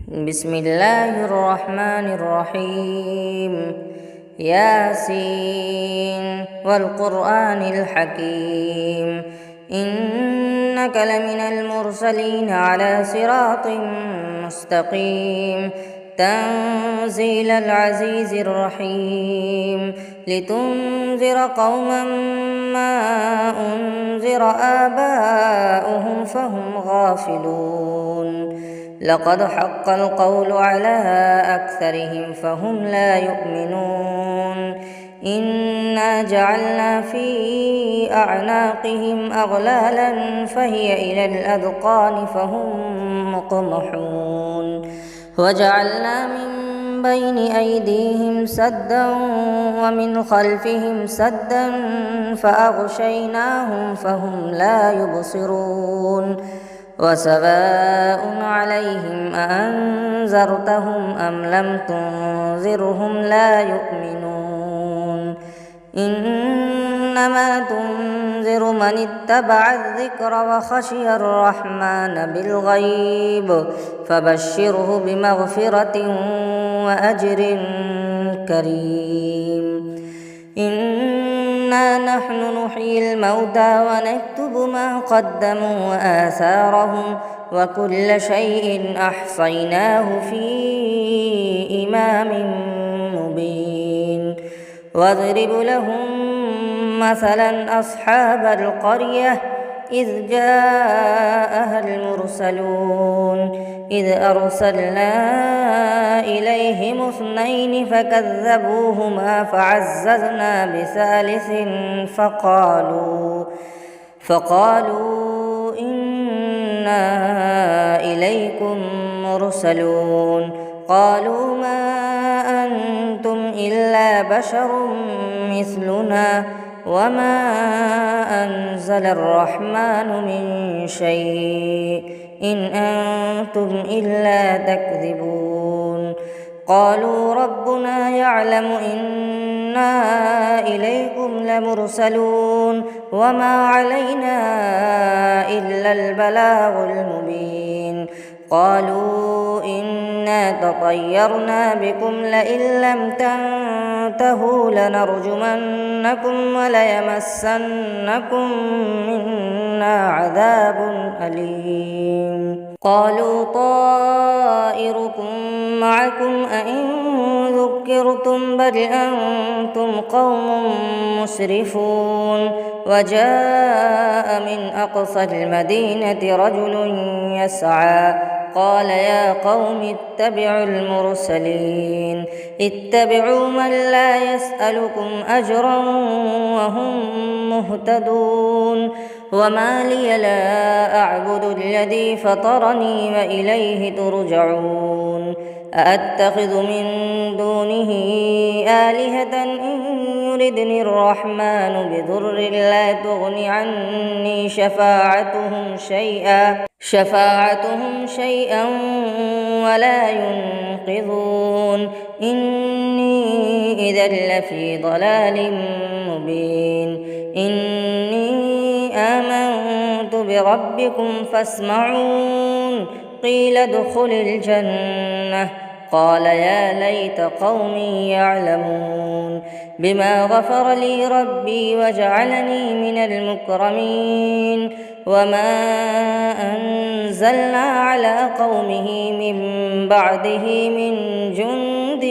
بسم الله الرحمن الرحيم. ياسين والقرآن الحكيم، إنك لمن المرسلين على صراط مستقيم، تنزيل العزيز الرحيم، لتنذر قوما ما أنذر آباؤهم فهم غافلون. لقد حق القول على أكثرهم فهم لا يؤمنون. إنا جعلنا في أعناقهم أغلالا فهي إلى الأذقان فهم مقمحون. وجعلنا من بين أيديهم سدا ومن خلفهم سدا فأغشيناهم فهم لا يبصرون. وسواء عليهم أأنذرتهم أم لم تنذرهم لا يؤمنون. إنما تنذر من اتبع الذكر وخشي الرحمن بالغيب فبشره بمغفرة وأجر كريم. إنا نحن نحيي الموتى ونكتب ما قدموا وآثارهم وكل شيء أحصيناه في إمام مبين. واضرب لهم مثلا أصحاب القرية إذ جاءها المرسلون إذ أرسلنا إليهم 2 فكذبوهما فعززنا بثالث فقالوا إنا إليكم مرسلون. قالوا ما أنتم إلا بشر مثلنا وما أنزل الرحمن من شيء إن أنتم إلا تكذبون. قالوا ربنا يعلم إنا إليكم لمرسلون وما علينا إلا البلاغ المبين. قالوا إنا تطيرنا بكم لئن لم تنتهوا لنرجمنكم وليمسنكم منا عذاب أليم. قالوا طائركم معكم أئن ذكرتم بل أنتم قوم مسرفون. وجاء من أقصى المدينة رجل يسعى قال يا قوم اتبعوا المرسلين اتبعوا من لا يسألكم أجرا وهم مهتدون. وما لي لا أعبد الذي فطرني وإليه ترجعون. أأتخذ من دونه آلهة إن يردني الرحمن بضر لا تغن عني شفاعتهم شيئا ولا ينقذون. إني إذا لفي ضلال مبين. إني آمنت بربكم فاسمعون. قيل ادخل الجنة قال يا ليت قومي يعلمون. بما غفر لي ربي وجعلني من المكرمين. وما أنزلنا على قومه من بعده من جند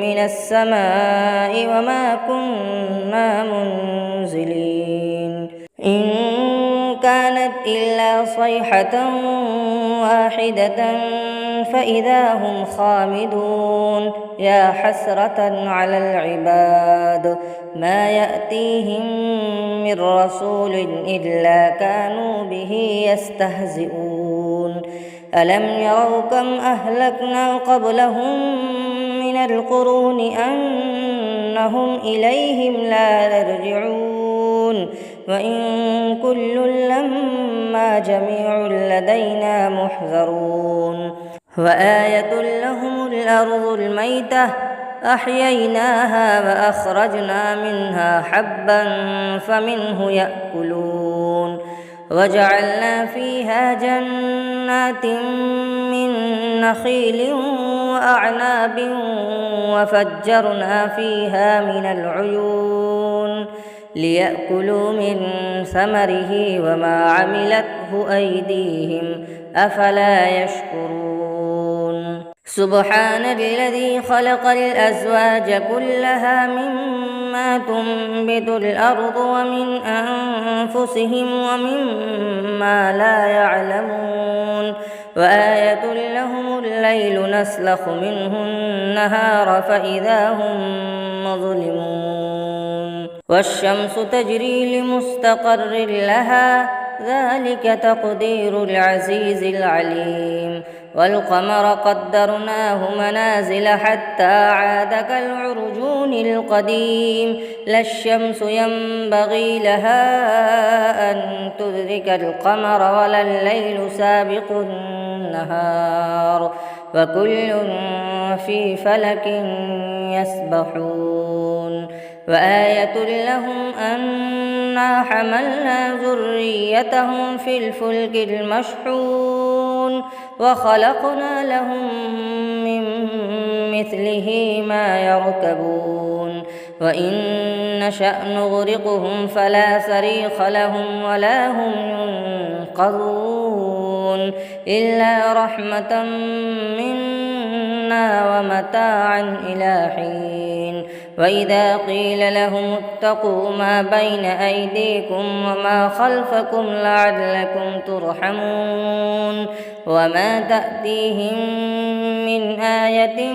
من السماء وما كنا منزلين. إن كانت إلا صيحة واحدة فإذا هم خامدون. يا حسرة على العباد ما يأتيهم من رسول إلا كانوا به يستهزئون. ألم يروا كم أهلكنا قبلهم من القرون أنهم إليهم لا يرجعون. وإن كل لما جميع لدينا محذرون. وآية لهم الأرض الميتة أحييناها وأخرجنا منها حبا فمنه يأكلون. وجعلنا فيها جنات من نخيل وأعناب وفجرنا فيها من العيون ليأكلوا من ثمره وما عملته أيديهم أفلا يشكرون سبحان الذي خلق الأزواج كلها مما تنبت الأرض ومن أنفسهم ومما لا يعلمون وآية لهم الليل نسلخ منه النهار فإذا هم مظلمون والشمس تجري لمستقر لها ذلك تقدير العزيز العليم والقمر قدرناه منازل حتى عاد كالعرجون القديم لا الشمس ينبغي لها أن تدرك القمر ولا الليل سابق النهار وكل في فلك يسبحون وآية لهم أنا حملنا ذريتهم في الفلك المشحون وخلقنا لهم من مثله ما يركبون وإن نشأ نغرقهم فلا صريخ لهم ولا هم ينقذون إلا رحمة منا ومتاعا إلى حين وإذا قيل لهم اتقوا ما بين أيديكم وما خلفكم لعلكم ترحمون وما تأتيهم من آية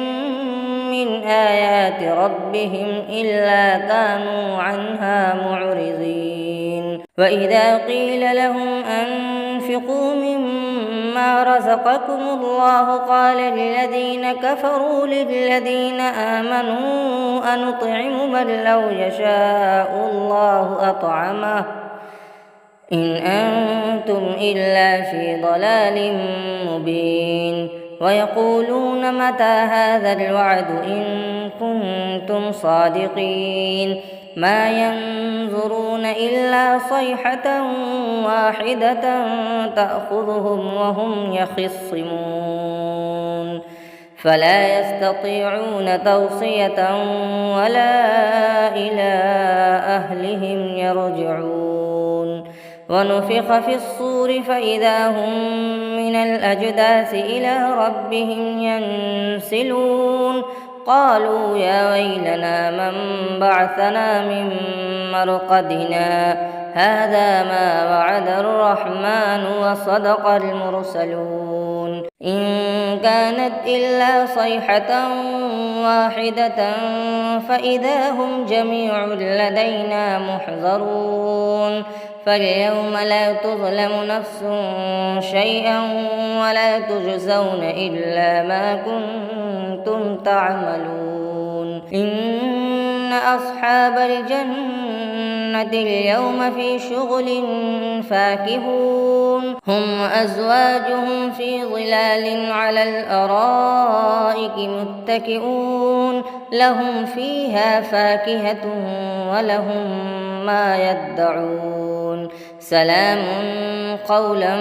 من آيات ربهم إلا كانوا عنها معرضين وإذا قيل لهم أنفقوا مما رزقكم الله قال الذين كفروا للذين آمنوا أنطعم من لو يشاء الله أطعمه إن أنتم إلا في ضلال مبين ويقولون متى هذا الوعد إن كنتم صادقين ما ينظرون إلا صيحة واحدة تأخذهم وهم يخصمون فلا يستطيعون توصية ولا إلى أهلهم يرجعون ونفخ في الصور فإذا هم من الأجداث إلى ربهم ينسلون قالوا يا ويلنا من بعثنا من مرقدنا هذا ما وعد الرحمن وصدق المرسلون إن كانت إلا صيحة واحدة فإذا هم جميع لدينا محضرون فاليوم لا تظلم نفس شيئا ولا تجزون إلا ما كنتم تعملون إن أصحاب الجنة اليوم في شغل فاكهون هم وأزواجهم في ظلال على الأرائك متكئون لهم فيها فاكهة ولهم ما يدعون سلام قولا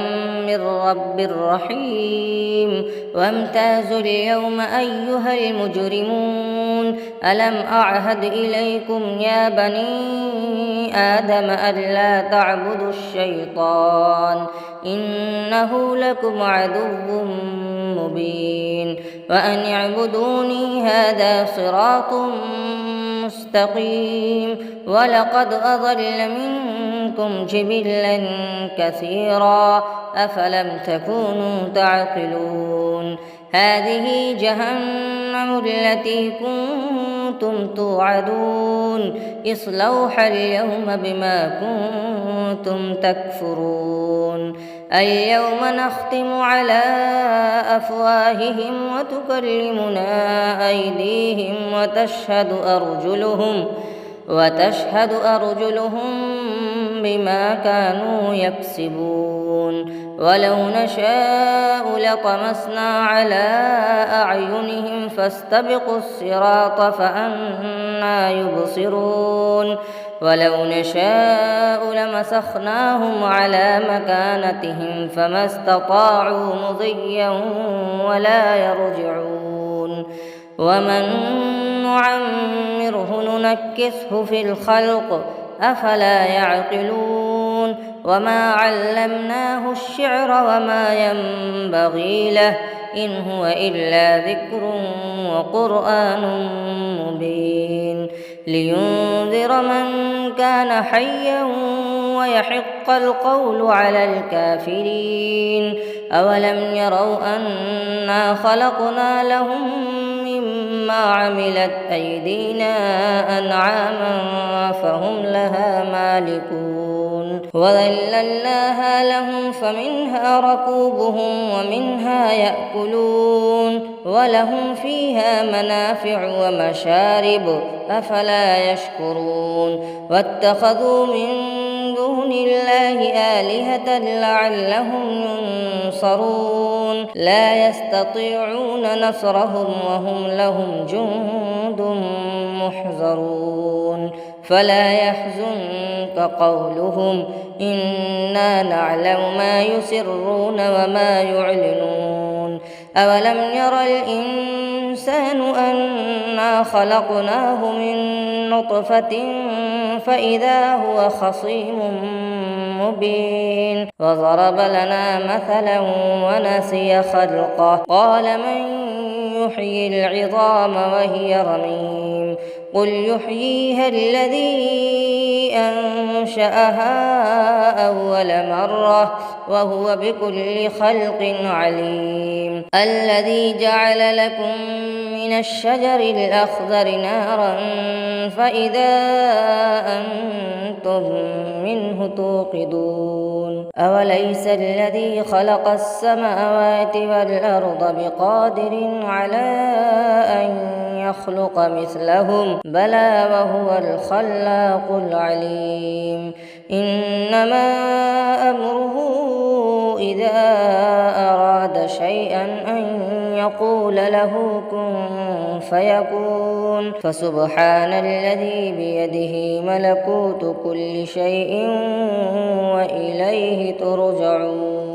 من رب رحيم وامتازوا اليوم أيها المجرمون ألم أعهد إليكم يا بني آدم ألا تعبدوا الشيطان إنه لكم عدو مبين وأن اعبدوني هذا صراط مستقيم ولقد أضل منكم جبلا كثيرا أفلم تكونوا تعقلون هذه جهنم التي كنتم توعدون اصلوها اليوم بما كنتم تكفرون اليوم نختم على أفواههم وتكلمنا أيديهم وتشهد أرجلهم بما كانوا يكسبون ولو نشاء لطمسنا على أعينهم فاستبقوا الصراط فأنى يبصرون ولو نشاء لمسخناهم على مكانتهم فما استطاعوا مضيا ولا يرجعون ومن نعمره ننكسه في الخلق أفلا يعقلون وما علمناه الشعر وما ينبغي له إن هو إلا ذكر وقرآن مبين لينذر من كان حيا ويحق القول على الكافرين أولم يروا أنا خلقنا لهم مما عملت أيدينا أنعاما فهم لها مالكون وذللناها لهم فمنها ركوبهم ومنها يأكلون ولهم فيها منافع ومشارب أفلا يشكرون واتخذوا من دون الله آلهة لعلهم ينصرون لا يستطيعون نصرهم وهم لهم جند محضرون فلا يحزنك قولهم إنا نعلم ما يسرون وما يعلنون أولم ير الإنسان أنا خلقناه من نطفة فإذا هو خصيم مبين وضرب لنا مثلا ونسي خلقه قال من يحيي العظام وهي رميم قل يحييها الذي أنشأها أول مرة وهو بكل خلق عليم الذي جعل لكم من الشجر الأخضر نارا فإذا أنتم منه توقدون أوليس الذي خلق السماوات والأرض بقادر على أن يخلق مثلهم بلى وهو الخلاق العليم إنما أمره إذا أراد شيئا أن يقول له كن فيكون فسبحان الذي بيده ملكوت كل شيء وإليه ترجعون.